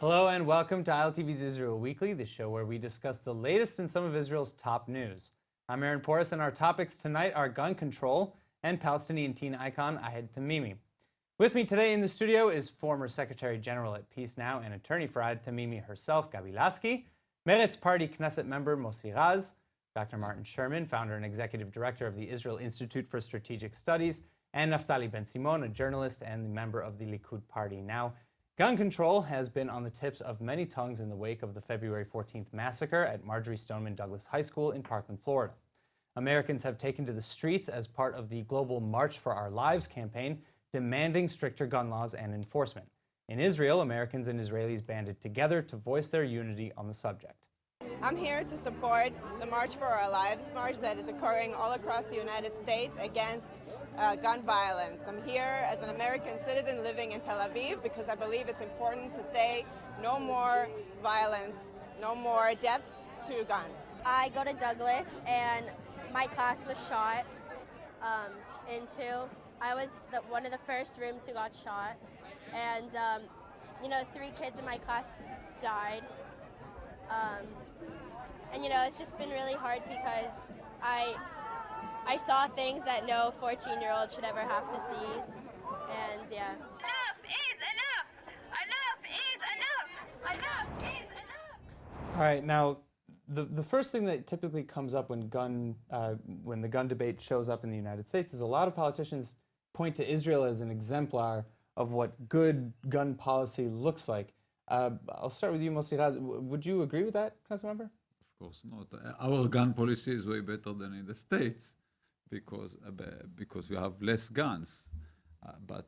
Hello and welcome to ILTV's Israel Weekly, the show where we discuss the latest in some of Israel's top news. I'm Aaron Porras, and our topics tonight are gun control and Palestinian teen icon Ahed Tamimi. With me today in the studio is former Secretary General at Peace Now and attorney for Ahed Tamimi herself, Gabi Lasky, Meretz Party Knesset member Mossi Raz, Dr. Martin Sherman, founder and executive director of the Israel Institute for Strategic Studies, and Naftali Ben-Simon, a journalist and the member of the Likud party. Now, gun control has been on the tips of many tongues in the wake of the February 14th massacre at Marjory Stoneman Douglas High School in Parkland, Florida. Americans have taken to the streets as part of the global March for Our Lives campaign, demanding stricter gun laws and enforcement. In Israel, Americans and Israelis banded together to voice their unity on the subject. I'm here to support the March for Our Lives march that is occurring all across the United States against gun violence. I'm here as an American citizen living in Tel Aviv because I believe it's important to say no more violence, no more deaths to guns. I go to Douglas and my class was shot into. I was one of the first rooms who got shot, and 3 kids in my class died. It's just been really hard because I saw things that no 14-year-old should ever have to see, and yeah. Enough is enough! Enough is enough! Enough is enough! All right, now, the first thing that typically comes up when the gun debate shows up in the United States is a lot of politicians point to Israel as an exemplar of what good gun policy looks like. I'll start with you, Mossi Raz. Would you agree with that, Knesset member? Of course not. Our gun policy is way better than in the States because we have less guns. But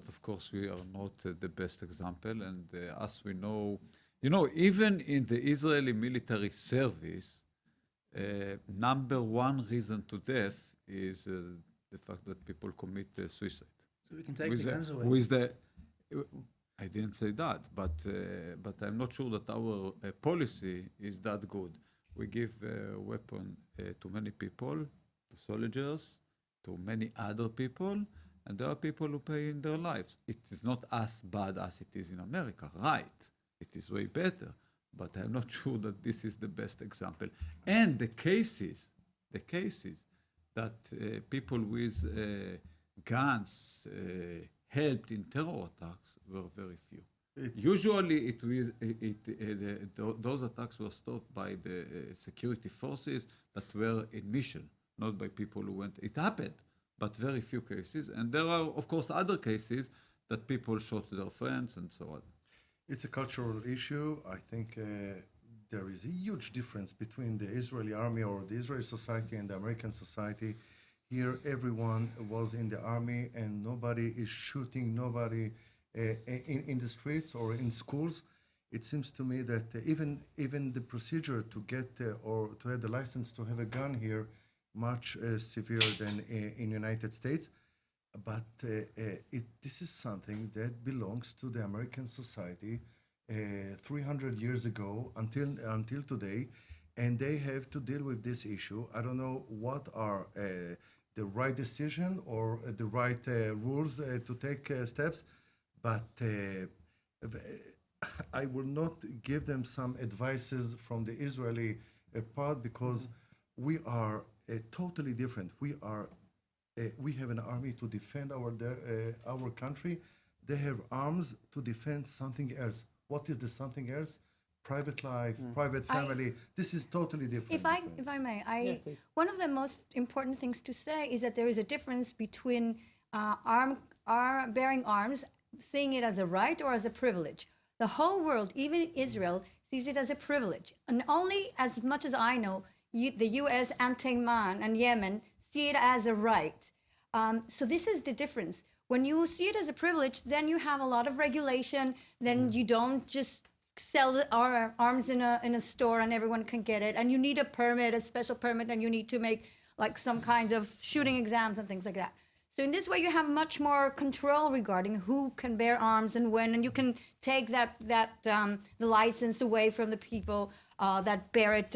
of course we are not the best example. And as we know, even in the Israeli military service, number one reason to death is the fact that people commit suicide. So we can take the guns away. I didn't say that, but I'm not sure that our policy is that good. We give a weapon to many people, to soldiers, to many other people, and there are people who pay in their lives. It is not as bad as it is in America, right? It is way better, but I'm not sure that this is the best example. And the cases that people with guns helped in terror attacks were very few. Usually, those attacks were stopped by the security forces that were in mission, not by people who went. It happened, but very few cases. And there are, of course, other cases that people shot their friends and so on. It's a cultural issue. I think there is a huge difference between the Israeli army or the Israeli society and the American society. Here, everyone was in the army, and nobody is shooting nobody in the streets or in schools. It seems to me that even the procedure to get or to have the license to have a gun here much severer than in United States. But this is something that belongs to the American society 300 years ago until today, and they have to deal with this issue. I don't know what are the right decision or the right rules to take steps, but I will not give them some advices from the Israeli part because we are totally different. We have an army to defend our country. They have arms to defend something else. What is the something else? Private life, private family. This is totally different. If I may, one of the most important things to say is that there is a difference between bearing arms, seeing it as a right or as a privilege. The whole world, even Israel, sees it as a privilege. And only as much as I know, the U.S. and Taiwan and Yemen see it as a right. So this is the difference. When you see it as a privilege, then you have a lot of regulation. Then you don't just sell our arms in a store and everyone can get it. And you need a permit, a special permit, and you need to make like some kinds of shooting exams and things like that. So in this way, you have much more control regarding who can bear arms and when, and you can take the license away from the people that bear it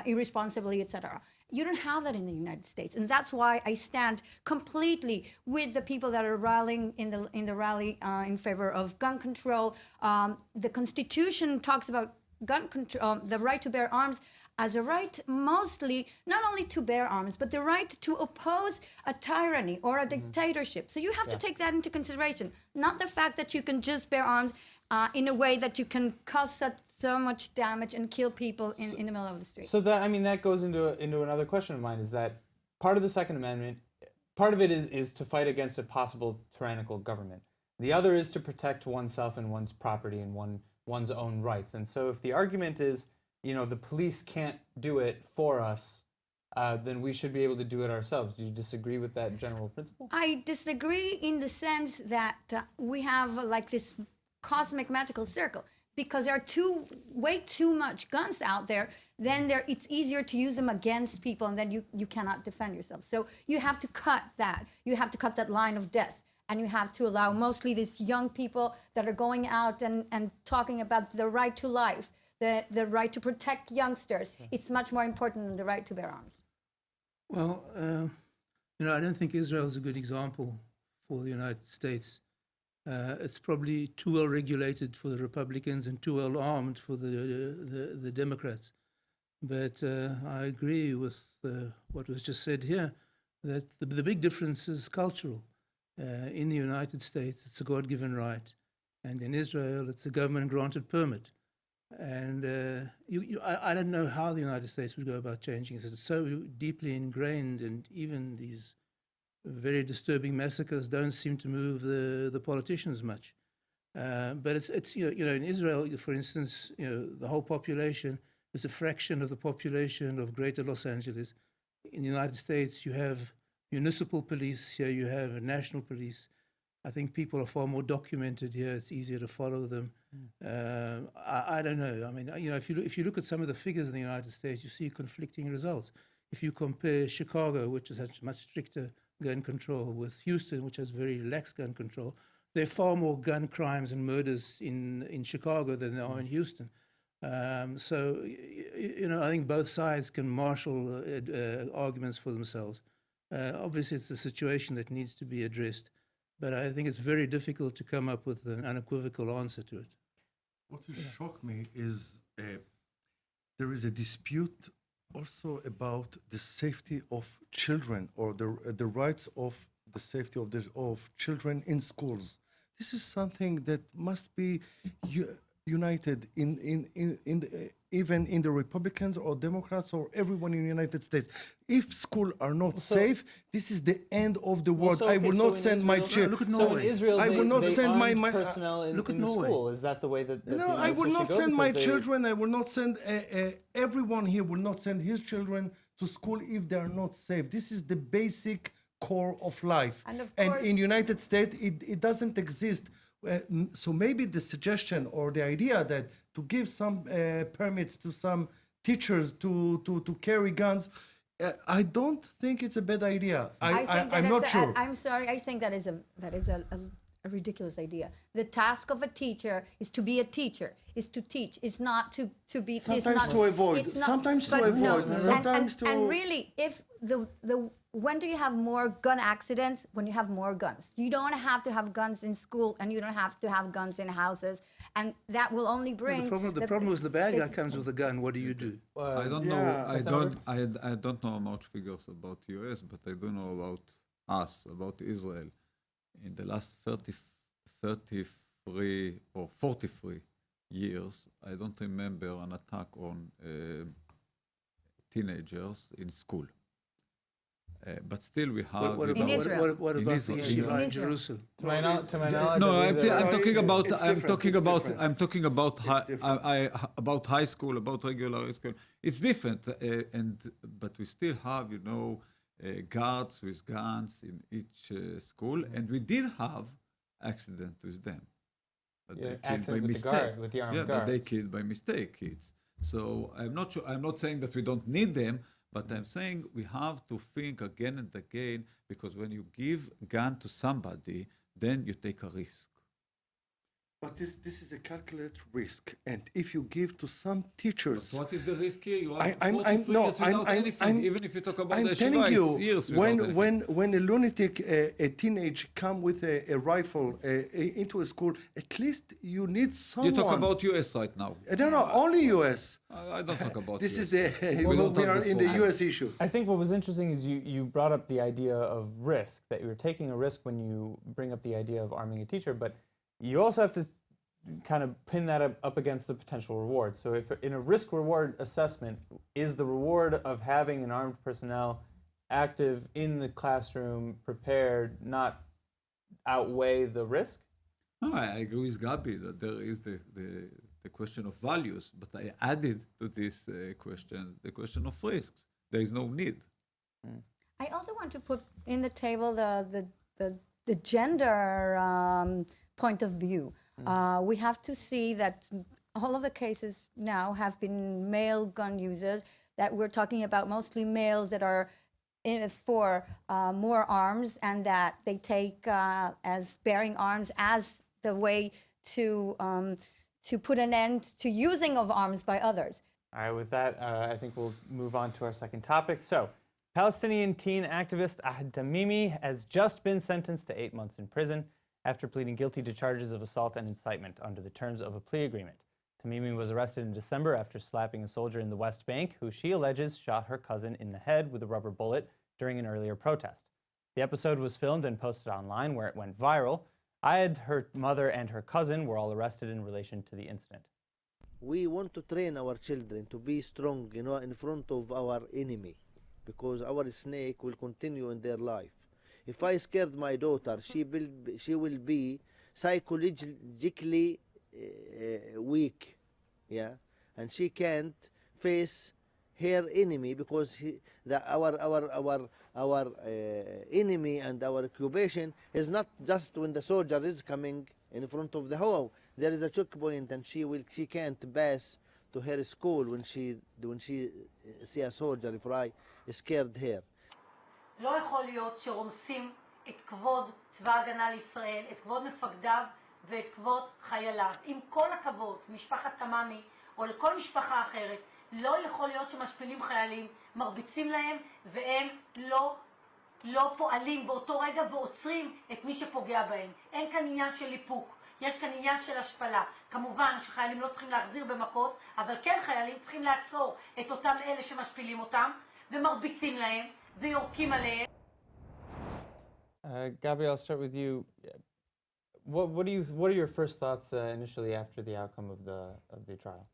irresponsibly, etc. You don't have that in the United States, and that's why I stand completely with the people that are rallying in the rally in favor of gun control. The Constitution talks about gun control, the right to bear arms, as a right mostly not only to bear arms, but the right to oppose a tyranny or a dictatorship. So you have to take that into consideration, not the fact that you can just bear arms in a way that you can cause so much damage and kill people in the middle of the street. So that, I mean, that goes into another question of mine, is that part of the Second Amendment, part of it is to fight against a possible tyrannical government. The other is to protect oneself and one's property and one's own rights. And so if the argument is, the police can't do it for us, then we should be able to do it ourselves. Do you disagree with that general principle? I disagree in the sense that we have like this cosmic magical circle. Because there are way too much guns out there, then it's easier to use them against people, and then you cannot defend yourself. So you have to cut that. You have to cut that line of death. And you have to allow mostly these young people that are going out and talking about the right to life, the right to protect youngsters. It's much more important than the right to bear arms. Well, I don't think Israel is a good example for the United States. It's probably too well regulated for the Republicans and too well armed for the Democrats. But I agree with what was just said here, that the big difference is cultural. In the United States, it's a God-given right. And in Israel, it's a government-granted permit. And I don't know how the United States would go about changing it. It's so deeply ingrained, and even these very disturbing massacres don't seem to move the politicians much. But it's in Israel, for instance, the whole population is a fraction of the population of Greater Los Angeles. In the United States, you have municipal police. Here you have national police. I think people are far more documented here. It's easier to follow them. I don't know. I mean, if you look at some of the figures in the United States, you see conflicting results. If you compare Chicago, which has much stricter gun control, with Houston, which has very lax gun control, there are far more gun crimes and murders in Chicago than there are in Houston. So, I think both sides can marshal arguments for themselves. Obviously, it's a situation that needs to be addressed, but I think it's very difficult to come up with an unequivocal answer to it. What will shock me is there is a dispute also about the safety of children, or the rights of the safety of children in schools. This is something that must be united even in the Republicans or Democrats or everyone in the United States. If schools are not safe, this is the end of the world. I will not send my children. Look at So in Norway. Israel, I will not they send my personnel in look at the Norway. school. Is that the way that No, the I will should not go? send my Because children. I will not send everyone here will not send his children to school if they are not safe. This is the basic core of life. And of and course- in United States, it doesn't exist. So maybe the suggestion or the idea that to give some permits to some teachers to carry guns, I don't think it's a bad idea. I'm not sure. I'm sorry. I think that is a ridiculous idea. The task of a teacher is to be a teacher, is to teach, is not to be. it's Sometimes not, to avoid, it's not- sometimes to but no, avoid, sometimes to- And really, if when do you have more gun accidents? When you have more guns. You don't have to have guns in school, and you don't have to have guns in houses, and that will only bring. The problem is the bad guy it's- comes with a gun. What do you do? I don't yeah, know. that's I don't know much figures about US, but I do know about us, about Israel. In the last 33 or 43 years, I don't remember an attack on teenagers in school. But still, we have. What In about, Israel. what In about Israel. the issue In in Israel. Jerusalem? To my knowledge, No, I I'm believe there are- talking about. It's I'm different, talking it's about. different. I'm talking about. different. About high school, about regular high school. It's different, but we still have, guards with guns in each school, and we did have accident with them. That Yeah, they killed accident by with the mistake. guard, with the armed yeah, that they guards. killed by mistake kids. So I'm not sure. I'm not saying that we don't need them, but I'm saying we have to think again and again, because when you give gun to somebody, then you take a risk. But this is a calculated risk, and if you give to some teachers, What is the risk here? You have I'm 43 no, years without anything. I'm- Even if you talk about I'm the telling Shiva, you, it's years without anything. when a lunatic, a teenage, come with a rifle into a school, at least you need someone. You talk about US right now. No, only U.S. I don't talk about This US. is the We don't we talk are this in the moment. U.S. issue. I think what was interesting is you brought up the idea of risk, that you're taking a risk when you bring up the idea of arming a teacher, but you also have to kind of pin that up against the potential reward. So if in a risk-reward assessment, is the reward of having an armed personnel active in the classroom, prepared, not outweigh the risk? No, I agree with Gabi that there is the question of values, but I added to this question the question of risks. There is no need. I also want to put in the table the gender point of view. We have to see that all of the cases now have been male gun users, that we're talking about mostly males that are in for more arms, and that they take as bearing arms as the way to put an end to using of arms by others. All right, with that, I think we'll move on to our second topic. So, Palestinian teen activist Ahed Tamimi has just been sentenced to 8 months in prison after pleading guilty to charges of assault and incitement under the terms of a plea agreement. Tamimi was arrested in December after slapping a soldier in the West Bank who she alleges shot her cousin in the head with a rubber bullet during an earlier protest. The episode was filmed and posted online, where it went viral. Ahed, her mother, and her cousin were all arrested in relation to the incident. We want to train our children to be strong, in front of our enemy, because our snake will continue in their life. If I scared my daughter, she will be psychologically weak, yeah, and she can't face her enemy, because our enemy and our occupation is not just when the soldier is coming in front of the hall. There is a checkpoint, and she can't pass to her school when she see a soldier fly, scared her. לא יכול להיות שרומסים את כבוד צבא הגנה לישראל, את כבוד מפקדיו ואת כבוד חייליו. עם כל הכבוד, משפחת תממי או לכל משפחה אחרת, לא יכול להיות שמשפילים חיילים, מרביצים להם, והם לא פועלים באותו רגע ועוצרים את מי שפוגע בהם. אין כאן עניין של ליפוק, יש כאן עניין של השפלה. כמובן שחיילים לא צריכים להחזיר במכות, אבל כן חיילים צריכים לעצור את אותם אלה שמשפילים אותם ומרביצים להם ויורקים עליהם. Gabi, I'll start with you. What are your first thoughts initially after the outcome of the trial?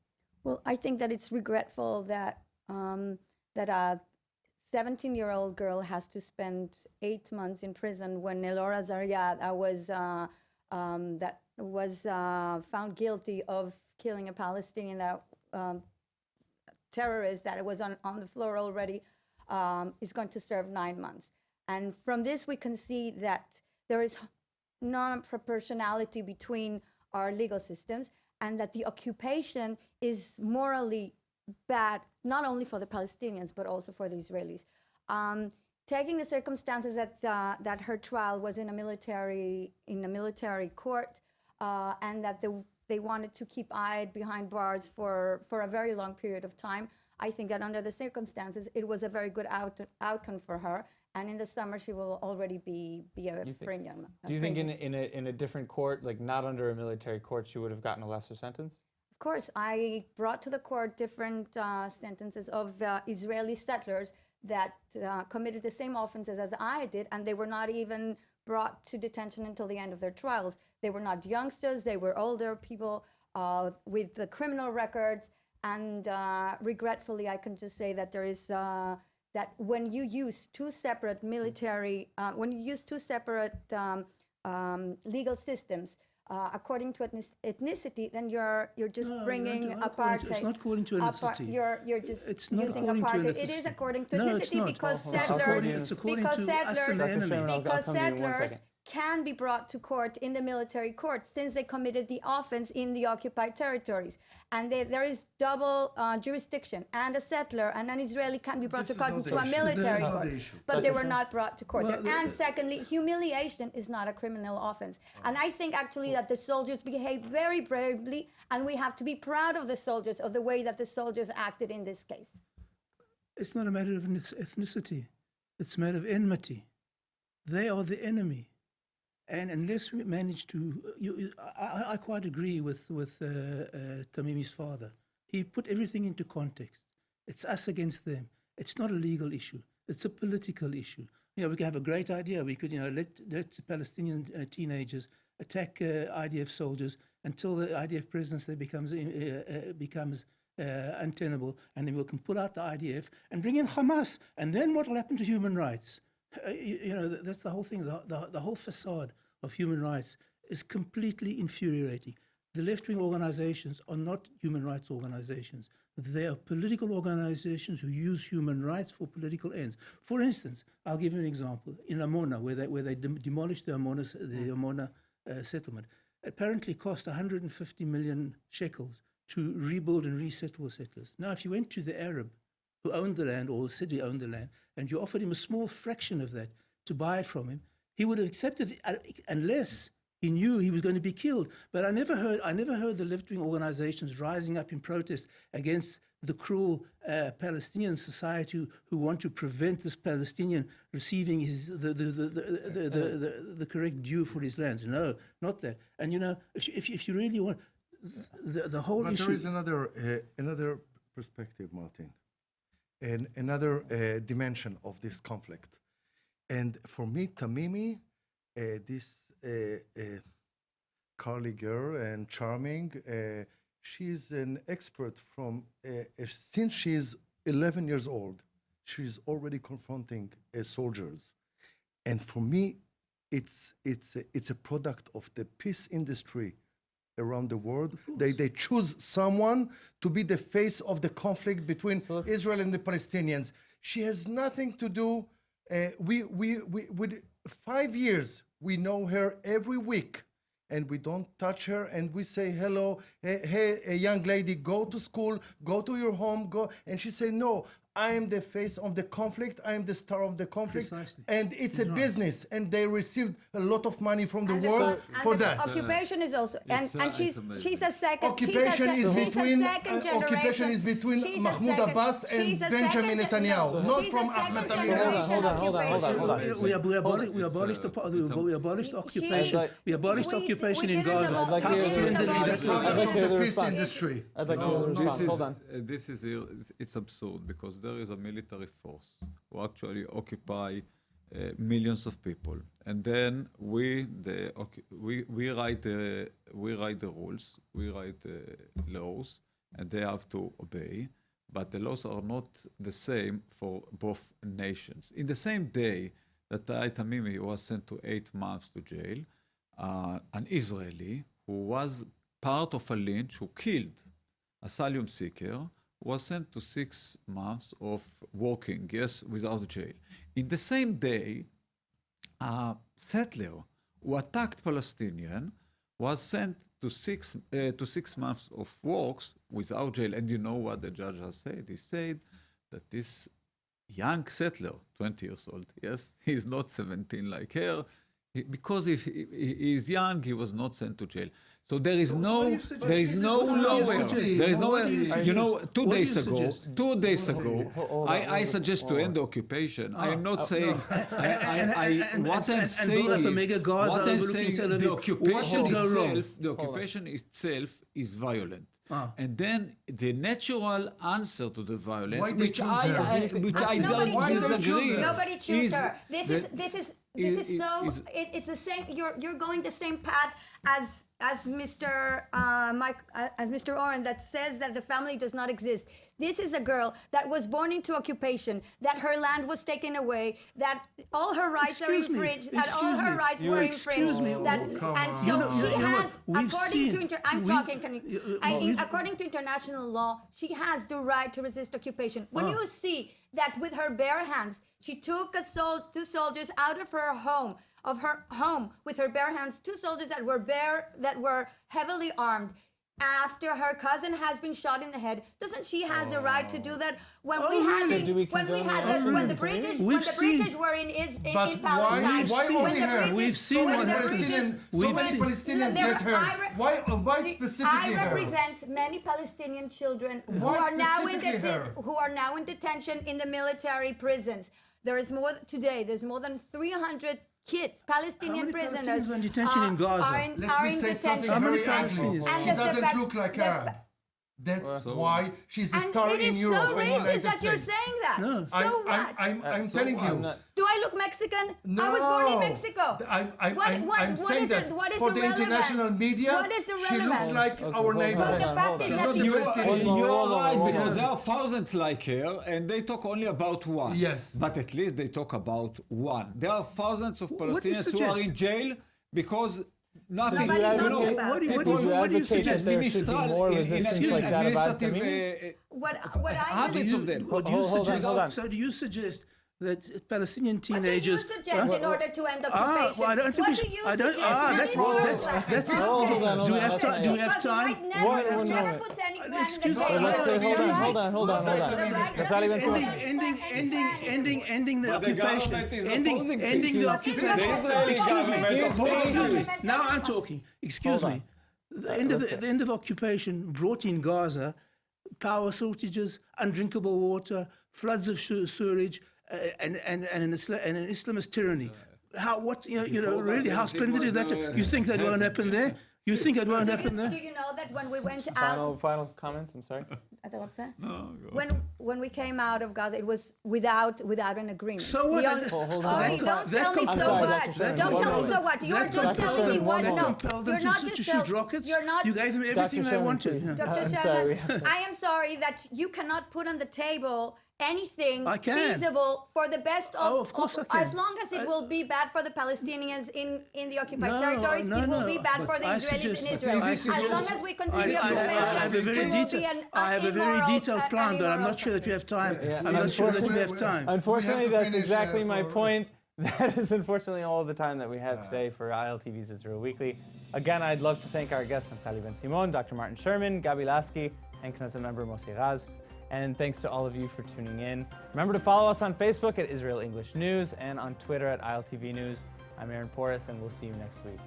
Well, I think that it's regretful that that a 17-year-old girl has to spend 8 months in prison when Elora Zariat was found guilty of killing a Palestinian terrorist that was on the floor already, is going to serve 9 months. And from this, we can see that there is non-proportionality between our legal systems, and that the occupation is morally bad, not only for the Palestinians, but also for the Israelis. Taking the circumstances that her trial was in a military court, and that they wanted to keep Ahed behind bars for a very long period of time, I think that under the circumstances, it was a very good outcome for her. And in the summer, she will already be a freedom. Do you think in a different court, like not under a military court, she would have gotten a lesser sentence? Of course, I brought to the court different sentences of Israeli settlers that committed the same offenses as I did, and they were not even brought to detention until the end of their trials. They were not youngsters, they were older people with the criminal records, and regretfully, I can just say that there is that when you use two separate legal systems according to ethnicity, then you're just bringing apartheid. It's not according to ethnicity. You're just It's not using according to apartheid. ethnicity. It is according to No, ethnicity it's not. because It's settlers, according to us and the enemy. Dr. Sherman, I'll because come to you in one settlers, second. can be brought to court in the military court since they committed the offense in the occupied territories. And there is double jurisdiction, and a settler and an Israeli can be brought This to is court not the to a issue. This military is not court. the issue. But they were not brought to court. Well, there. And secondly, humiliation is not a criminal offense. And I think actually that the soldiers behaved very bravely, and we have to be proud of the soldiers, of the way that the soldiers acted in this case. It's not a matter of ethnicity. It's a matter of enmity. They are the enemy. And unless we manage to, I quite agree with Tamimi's father. He put everything into context. It's us against them. It's not a legal issue. It's a political issue. We can have a great idea. We could, let Palestinian teenagers attack IDF soldiers until the IDF presence there becomes untenable, and then we can pull out the IDF and bring in Hamas. And then what will happen to human rights? That's the whole thing. The whole facade of human rights is completely infuriating. The left-wing organizations are not human rights organizations. They are political organizations who use human rights for political ends. For instance, I'll give you an example. In Amona, where they demolished the Amona settlement, apparently cost 150 million shekels to rebuild and resettle the settlers. Now, if you went to the Arab who owned the land, or the city owned the land, and you offered him a small fraction of that to buy it from him, he would have accepted it unless he knew he was going to be killed. But I never heard the left-wing organizations rising up in protest against the cruel Palestinian society who want to prevent this Palestinian receiving the correct due for his lands. No, not that. And if you really want the whole But issue. there is another perspective, Martin, and another dimension of this conflict. And for me, Tamimi, this curly girl and charming, she's an expert from since she's 11 years old. She's already confronting soldiers, and for me, it's a product of the peace industry around the world. They choose someone to be the face of the conflict between Israel and the Palestinians. She has nothing to do. We with 5 years we know her every week, and we don't touch her, and we say hello, hey, a young lady, go to school, go to your home, go, and she say no. I am the face of the conflict. I am the star of the conflict. Precisely. And it's a business, and they received a lot of money from the And world for the that. Occupation is also, and it's she's amazing. a second. Occupation she's a, is she's between a second generation. occupation is between She's a Mahmoud second- Abbas and she's a Benjamin second gen- Netanyahu, no, not she's from a second Ahmed generation Tamimi. Hold on. We abolished occupation in Gaza. I'd like How to hear- splendid It's is a that? product like of to hear the the peace response. industry. I'd like to hear the response. Hold on. It's absurd because there is a military force who actually occupy millions of people, and then we write the rules, we write the laws, and they have to obey. But the laws are not the same for both nations. In the same day that Ahed Tamimi was sent to 8 months to jail, an Israeli who was part of a lynch who killed asylum seeker was sent to 6 months of working, without jail. In the same day, a settler who attacked Palestinian was sent to 6 months of works without jail. And you know what the judge has said? He said that this young settler, 20 years old, yes, he's not 17 like her, because if he is young, he was not sent to jail. So there is no lower. There is nowhere. You know, 2 days ago, I suggest to end the occupation. I am not saying. What I'm saying is, the occupation itself is violent. And then the natural answer to the violence, which I don't disagree. Nobody choose her. This is so. It's the same. You're going the same path as Mr. As Mr. Oren, that says that the family does not exist. This is a girl that was born into occupation, that her land was taken away, that all her rights are infringed, that all her rights were infringed. According to international law, she has the right to resist occupation. When you see that with her bare hands, she took two soldiers out of her home, of her home with her bare hands, 2 soldiers that were heavily armed. After her cousin has been shot in the head, doesn't she has a right to do that? When Oh, we had really? Do we it, when we condone had that? the, when the British We've when the seen- British were in But Palestine, why when only the her? British, We've seen when what the happens. British, So We've many seen- Palestinians There- get hurt. Why specifically I her? represent many Palestinian children who Why are now in specifically her? who are now in detention in the military prisons. There is more today. There's more than 300 kids, Palestinian many prisoners, Palestinians are in detention in Gaza? Are in Let me say detention. something How many very ugly. Palestinians? And She the doesn't fact- look like the Arab. fa- That's So- why she's a And star it in is Europe. so and racist United that you're States. saying that. No. So what? I'm So telling you. I'm not- Do I look Mexican? No. I was born in Mexico. I'm What saying is that it? What is for the the relevance? international media, What is the she looks relevance? like our hold on, neighbor. But the hold fact on. is She's that not the Palestinian. You are right, hold because on. there are thousands like her, and they talk only about one. Yes. But at least they talk about one. There are thousands of do you Palestinians who are suggest? in jail because nothing. Nobody talks you know, about What do you, it. what do you, Did you what do you advocate that suggest? there should be more resistance like that about administrative Tamimi? What I habits believe- of them. What do you Hold on, suggest? hold on. So do you suggest that Palestinian What do teenagers? you suggest in order to end Ah, occupation? well, I don't think What we do should- you I don't- suggest? ah, That that's is wrong. your That's- plan. that's- Okay. hold on, Do we have time? Do we have Because the time? right never, One never moment. puts anyone in the Excuse me. jail. Let's say, hold on, hold on, hold on, hold on. The right Let's not even doesn't finish. Ending the But the occupation. government is Ending opposing the this. The occupation. Israeli government Excuse me. opposes. Now I'm talking. Excuse Hold me. The end of occupation brought in Gaza power shortages, undrinkable water, floods of sewage, and an Islamist tyranny. How? What? You know? Before that, Really? How everything splendid is was, that? You think that won't happen there? You think that won't happen Do there? you know that when we went out, Final comments. I'm sorry. I don't say. No, go. When we came out of Gaza, it was without an agreement. So what? We only- Hold on. Oh, don't That tell me compelled- so I'm sorry, what. Dr. Sherman, Don't one tell me moment. so what. You're That just Dr. telling me Sherman, what. one No, moment. Compelled you're them not to just shoot rockets. You're not. You gave them everything they Sherman, wanted. please. Yeah. Dr. I'm Sherman, sorry, we have to- I am sorry that you cannot put on the table anything I can. feasible for the best of. Oh, of course I can. As long as it will be bad for the Palestinians in the occupied No, territories, no, it will no. be bad for the I Israelis in suggest- Israel. I As suggest- long as we continue I have a very occupation, we will be detailed. an I have a very immoral- detailed an plan, but I'm immoral not sure that we have time. Yeah, I'm not sure that we have unfortunately- time. Unfortunately, We have to that's finish, exactly my for- point. That is unfortunately all of the time that we have today for ILTV's Israel Weekly. Again, I'd love to thank our guests, Naftali Ben Simon, Dr. Martin Sherman, Gabi Lasky, and Knesset member Moshe Raz. And thanks to all of you for tuning in. Remember to follow us on Facebook at Israel English News and on Twitter at ILTV News. I'm Aaron Porras, and we'll see you next week.